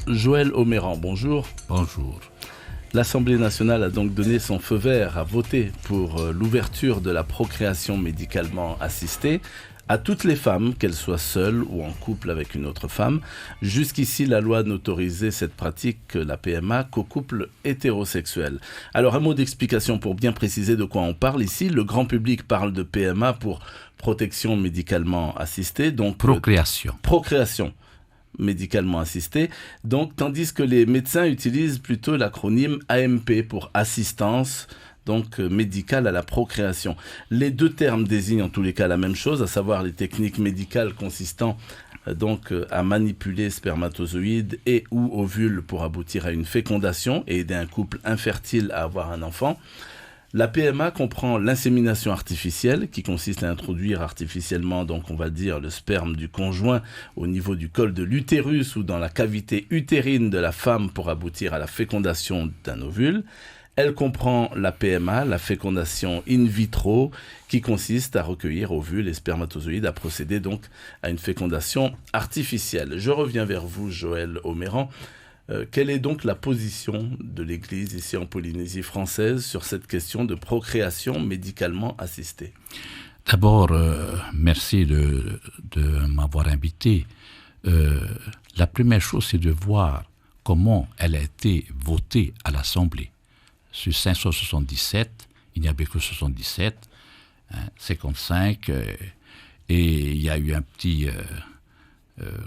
Joël Oméran, bonjour. Bonjour. L'Assemblée nationale a donc donné son feu vert à voter pour l'ouverture de la procréation médicalement assistée à toutes les femmes, qu'elles soient seules ou en couple avec une autre femme. Jusqu'ici, la loi n'autorisait cette pratique, la PMA, qu'aux couples hétérosexuels. Alors, un mot d'explication pour bien préciser de quoi on parle ici. Le grand public parle de PMA pour protection médicalement assistée. Donc procréation médicalement assistée. Donc, tandis que les médecins utilisent plutôt l'acronyme AMP pour assistance médicale à la procréation. Les deux termes désignent en tous les cas la même chose, à savoir les techniques médicales consistant à manipuler spermatozoïdes et ou ovules pour aboutir à une fécondation et aider un couple infertile à avoir un enfant. La PMA comprend l'insémination artificielle qui consiste à introduire artificiellement, le sperme du conjoint au niveau du col de l'utérus ou dans la cavité utérine de la femme pour aboutir à la fécondation d'un ovule. Elle comprend la PMA, la fécondation in vitro, qui consiste à recueillir ovules et spermatozoïdes, à procéder donc à une fécondation artificielle. Je reviens vers vous, Joël Oméran. Quelle est donc la position de l'Église ici en Polynésie française sur cette question de procréation médicalement assistée ? D'abord, merci de m'avoir invité. La première chose, c'est de voir comment elle a été votée à l'Assemblée. Sur 577, il n'y avait que 77, 55, et il y a eu un petit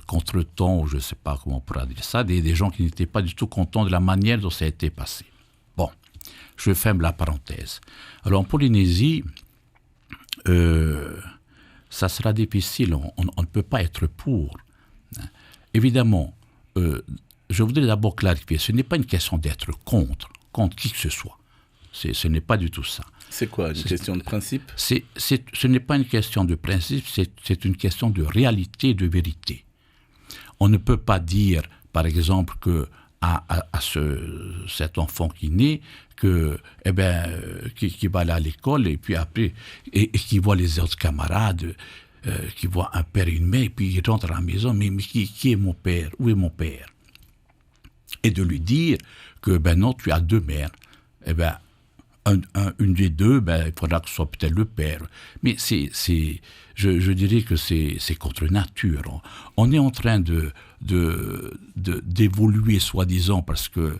contretemps, je ne sais pas comment on pourra dire ça, des gens qui n'étaient pas du tout contents de la manière dont ça a été passé. Bon, je ferme la parenthèse. Alors en Polynésie, ça sera difficile, on ne peut pas être pour. Évidemment, je voudrais d'abord clarifier, ce n'est pas une question d'être contre qui que ce soit. Ce n'est pas du tout ça. C'est quoi, une question de principe ? Ce n'est pas une question de principe, c'est une question de réalité, de vérité. On ne peut pas dire, par exemple, que à cet enfant qui naît, qui va aller à l'école et puis après, et qui voit les autres camarades, qui voit un père et une mère, et puis il rentre à la maison, mais qui est mon père ? Où est mon père ? Et de lui dire que, non, tu as deux mères. Une des deux, il faudra que ce soit peut-être le père. Mais je dirais que c'est contre nature. On est en train d'évoluer, soi-disant, parce que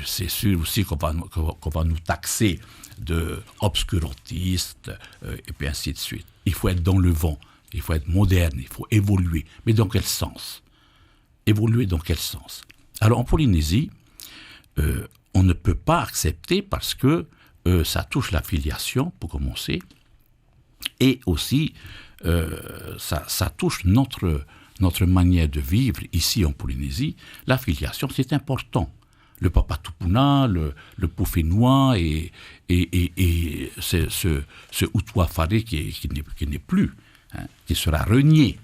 c'est sûr aussi qu'on va nous taxer d'obscurantistes, et puis ainsi de suite. Il faut être dans le vent, il faut être moderne, il faut évoluer. Mais dans quel sens ? Évoluer dans quel sens ? Alors en Polynésie, on ne peut pas accepter parce que ça touche la filiation, pour commencer, et aussi ça touche notre manière de vivre ici en Polynésie. La filiation, c'est important. Le papa tupuna, le poufénois et ce outoua faré qui n'est plus, qui sera renié.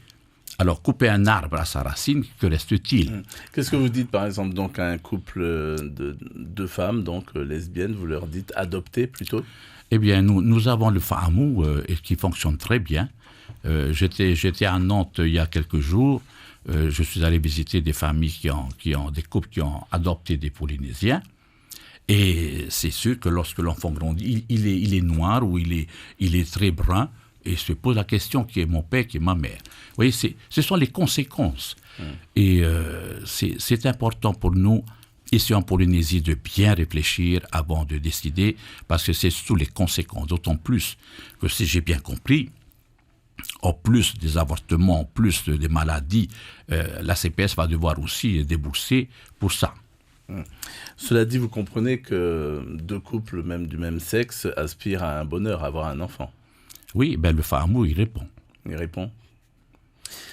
Alors, couper un arbre à sa racine, que reste-t-il ? Qu'est-ce que vous dites, par exemple, à un couple de deux femmes, lesbiennes, vous leur dites adopter plutôt ? Eh bien, nous avons le fahamou qui fonctionne très bien. J'étais à Nantes il y a quelques jours. Je suis allé visiter des familles des couples qui ont adopté des Polynésiens. Et c'est sûr que lorsque l'enfant grandit, il est noir ou il est très brun. Et se pose la question qui est mon père, qui est ma mère. Vous voyez, ce sont les conséquences. Et c'est important pour nous, ici en Polynésie, de bien réfléchir avant de décider, parce que c'est surtout les conséquences. D'autant plus que, si j'ai bien compris, en plus des avortements, en plus des maladies, la CPS va devoir aussi débourser pour ça. Cela dit, vous comprenez que deux couples, même du même sexe, aspirent à un bonheur, à avoir un enfant. Oui, le fahamou, il répond. Il répond.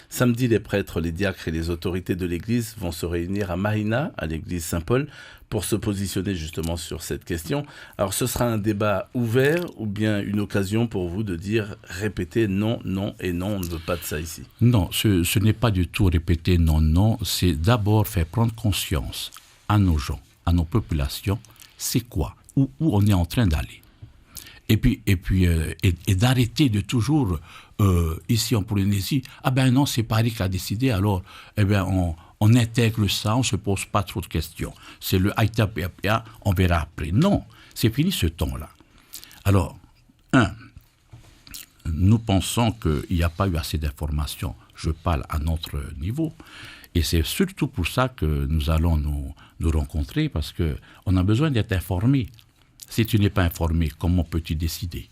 Samedi, les prêtres, les diacres et les autorités de l'Église vont se réunir à Mahina, à l'église Saint-Paul, pour se positionner justement sur cette question. Alors, ce sera un débat ouvert ou bien une occasion pour vous de dire, répéter non, non et non, on ne veut pas de ça ici ? Non, ce n'est pas du tout répéter non, non, c'est d'abord faire prendre conscience à nos gens, à nos populations, c'est quoi, où on est en train d'aller. et d'arrêter de toujours, ici en Polynésie, ah ben non, c'est Paris qui a décidé, alors on intègre ça, on ne se pose pas trop de questions. C'est le Haïta, on verra après. Non, c'est fini ce temps-là. Alors, nous pensons qu'il n'y a pas eu assez d'informations. Je parle à notre niveau. Et c'est surtout pour ça que nous allons nous rencontrer, parce qu'on a besoin d'être informés. Si tu n'es pas informé, comment peux-tu décider ?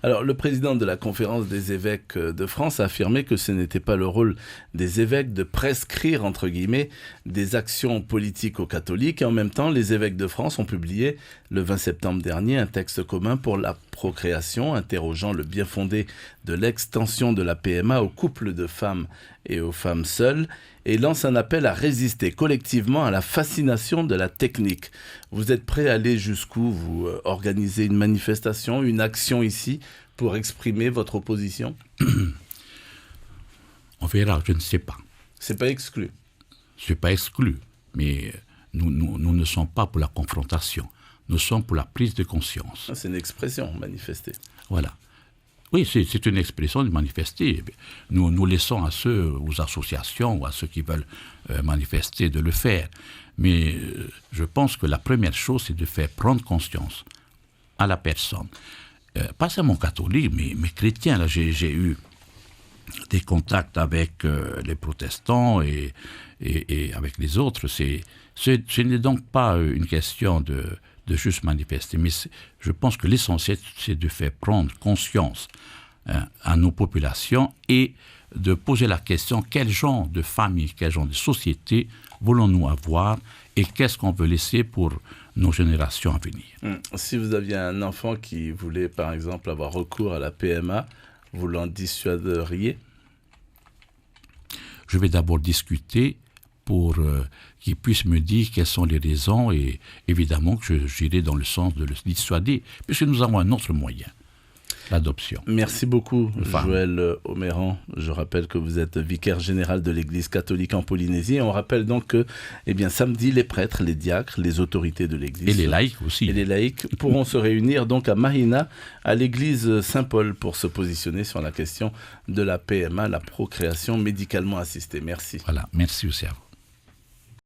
Alors, le président de la Conférence des évêques de France a affirmé que ce n'était pas le rôle des évêques de prescrire, entre guillemets, des actions politiques aux catholiques. Et en même temps, les évêques de France ont publié, le 20 septembre dernier, un texte commun pour la procréation, interrogeant le bien fondé de l'extension de la PMA aux couples de femmes et aux femmes seules, et lance un appel à résister collectivement à la fascination de la technique. Vous êtes prêts à aller jusqu'où ? Vous organisez une manifestation, une action ici pour exprimer votre opposition ? On verra, je ne sais pas. C'est pas exclu. C'est pas exclu, mais nous ne sommes pas pour la confrontation. Nous sommes pour la prise de conscience. C'est une expression, manifester. Voilà. Oui, c'est une expression de manifester. Nous laissons à ceux, aux associations ou à ceux qui veulent manifester de le faire. Mais je pense que la première chose, c'est de faire prendre conscience à la personne. Pas seulement catholique, mais chrétien. Là, j'ai eu des contacts avec les protestants et avec les autres. Ce n'est donc pas une question de juste manifester. Mais je pense que l'essentiel, c'est de faire prendre conscience à nos populations et de poser la question, quel genre de famille, quel genre de société voulons-nous avoir et qu'est-ce qu'on veut laisser pour nos générations à venir. Si vous aviez un enfant qui voulait, par exemple, avoir recours à la PMA, vous l'en dissuaderiez ? Je vais d'abord discuter pour qu'il puisse me dire quelles sont les raisons et évidemment que j'irai dans le sens de le dissuader, puisque nous avons un autre moyen, l'adoption. Merci beaucoup, Joël Omeran. Je rappelle que vous êtes vicaire général de l'Église catholique en Polynésie. Et on rappelle donc que, samedi, les prêtres, les diacres, les autorités de l'Église... Et les laïcs aussi. Et les laïcs pourront se réunir donc à Mahina, à l'Église Saint-Paul, pour se positionner sur la question de la PMA, la procréation médicalement assistée. Merci. Voilà, merci aussi à vous.